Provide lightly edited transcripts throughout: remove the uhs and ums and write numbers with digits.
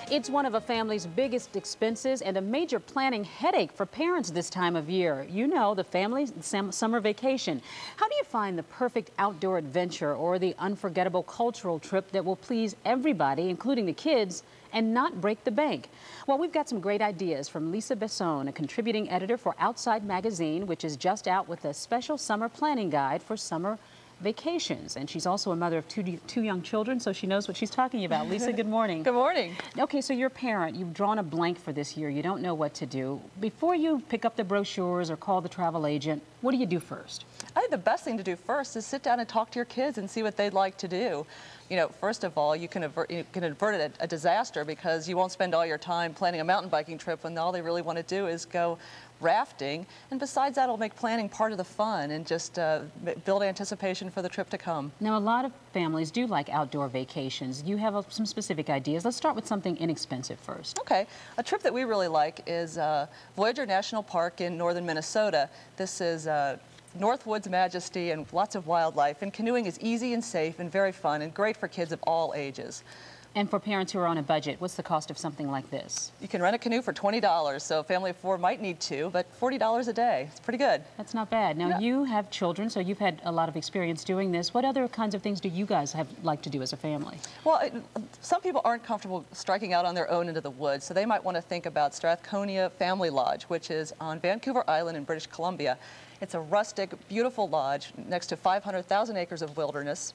It's one of a family's biggest expenses and a major planning headache for parents this time of year. You know, the family summer vacation. How do you find the perfect outdoor adventure or the unforgettable cultural trip that will please everybody, including the kids, and not break the bank? Well, we've got some great ideas from Lisa Besson, a contributing editor for Outside Magazine, which is just out with a special summer planning guide for summer vacations. And she's also a mother of two young children, so she knows what she's talking about. Lisa, good morning. Good morning. Okay, so you're a parent. You've drawn a blank for this year. You don't know what to do. Before you pick up the brochures or call the travel agent, what do you do first? I think the best thing to do first is sit down and talk to your kids and see what they'd like to do. You know, first of all, you can avert a disaster because you won't spend all your time planning a mountain biking trip when all they really want to do is go rafting. And besides that, it'll make planning part of the fun and just build anticipation for the trip to come. Now, a lot of families do like outdoor vacations. You have some specific ideas. Let's start with something inexpensive first. Okay. A trip that we really like is Voyager National Park in northern Minnesota. This is Northwoods majesty and lots of wildlife, and canoeing is easy and safe and very fun and great for kids of all ages. And for parents who are on a budget, what's the cost of something like this? You can rent a canoe for $20, so a family of 4 might need 2, but $40 a day. It's pretty good. That's not bad. Now, you have children, so you've had a lot of experience doing this. What other kinds of things do you guys like to do as a family? Well, some people aren't comfortable striking out on their own into the woods, so they might want to think about Strathcona Family Lodge, which is on Vancouver Island in British Columbia. It's a rustic, beautiful lodge next to 500,000 acres of wilderness.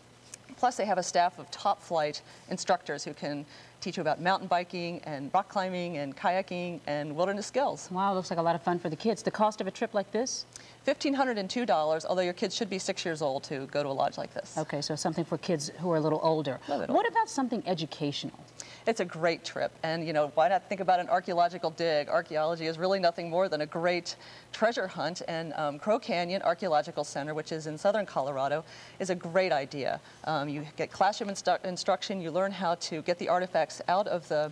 Plus, they have a staff of top-flight instructors who can teach you about mountain biking and rock climbing and kayaking and wilderness skills. Wow, looks like a lot of fun for the kids. The cost of a trip like this? $1,502, although your kids should be 6 years old to go to a lodge like this. Okay, so something for kids who are a little older. What about something educational? It's a great trip, and you know, why not think about an archaeological dig? Archaeology is really nothing more than a great treasure hunt, and Crow Canyon Archaeological Center, which is in southern Colorado, is a great idea. You get classroom instruction, you learn how to get the artifacts out of the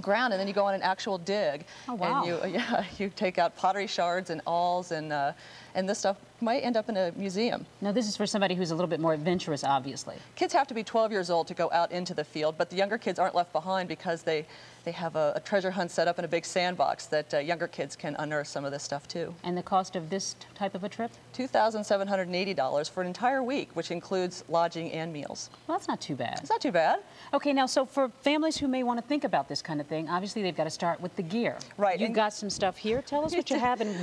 ground, and then you go on an actual dig. Oh, wow. And you take out pottery shards and awls, and this stuff might end up in a museum. Now, this is for somebody who's a little bit more adventurous, obviously. Kids have to be 12 years old to go out into the field, but the younger kids aren't left behind because they have a treasure hunt set up in a big sandbox that younger kids can unearth some of this stuff too. And the cost of this type of a trip? $2,780 for an entire week, which includes lodging and meals. Well, that's not too bad. It's not too bad. Okay, now, so for families who may want to think about this kind of thing, obviously they've got to start with the gear. Right. You've got some stuff here. Tell us what you have and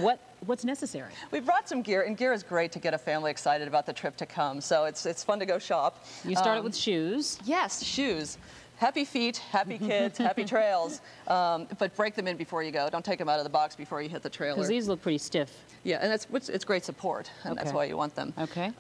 what's necessary. We brought some gear, and gear is great to get a family excited about the trip to come, so it's fun to go shop. You started with shoes. Yes, shoes. Happy feet, happy kids, happy trails, but break them in before you go. Don't take them out of the box before you hit the trailer. Because these look pretty stiff. Yeah, and it's great support, and that's why you want them. Okay.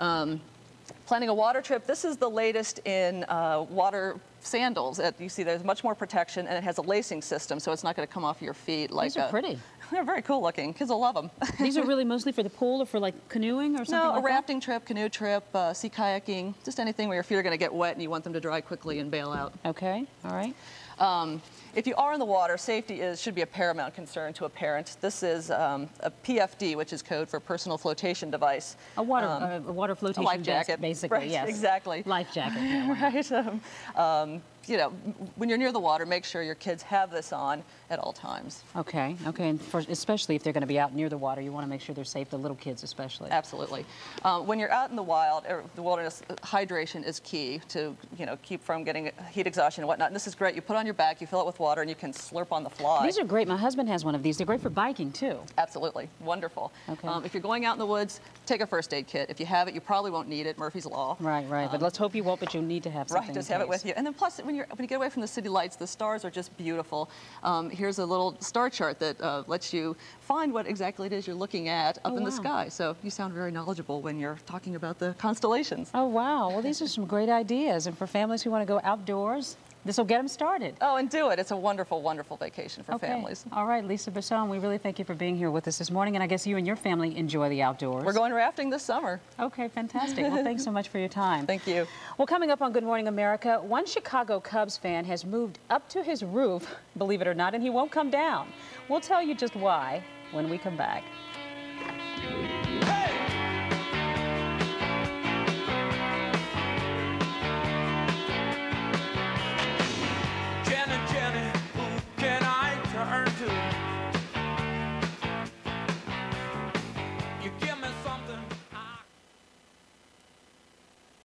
Planning a water trip, this is the latest in water sandals. You see there's much more protection, and it has a lacing system, so it's not going to come off your feet. These are pretty. They're very cool looking. Kids will love them. These are really mostly for the pool or for like canoeing or something like that? No, a rafting trip, canoe trip, sea kayaking, just anything where your feet are going to get wet and you want them to dry quickly and bail out. Okay, all right. If you are in the water, safety should be a paramount concern to a parent. This is a PFD, which is code for personal flotation device. A water flotation life jacket, basically, right, yes. Exactly. Life jacket. Yeah, right. You know, when you're near the water, make sure your kids have this on at all times. Okay, and especially if they're going to be out near the water, you want to make sure they're safe, the little kids especially. Absolutely. When you're out in the wild, or the wilderness, hydration is key to, keep from getting heat exhaustion and whatnot. And this is great. You put it on your back, you fill it with water, and you can slurp on the fly. These are great. My husband has one of these. They're great for biking, too. Absolutely. Wonderful. Okay. If you're going out in the woods, take a first aid kit. If you have it, you probably won't need it. Murphy's Law. Right. But let's hope you won't, but you need to have something. Right, just have it with you. And then plus, when you get away from the city lights, the stars are just beautiful. Here's a little star chart that lets you find what exactly it is you're looking at up in the sky. So you sound very knowledgeable when you're talking about the constellations. Oh, wow. Well, these are some great ideas. And for families who want to go outdoors, this will get them started. Oh, and do it. It's a wonderful, wonderful vacation for families. All right, Lisa Besson, we really thank you for being here with us this morning. And I guess you and your family enjoy the outdoors. We're going rafting this summer. Okay, fantastic. Well, thanks so much for your time. Thank you. Well, coming up on Good Morning America, one Chicago Cubs fan has moved up to his roof, believe it or not, and he won't come down. We'll tell you just why when we come back.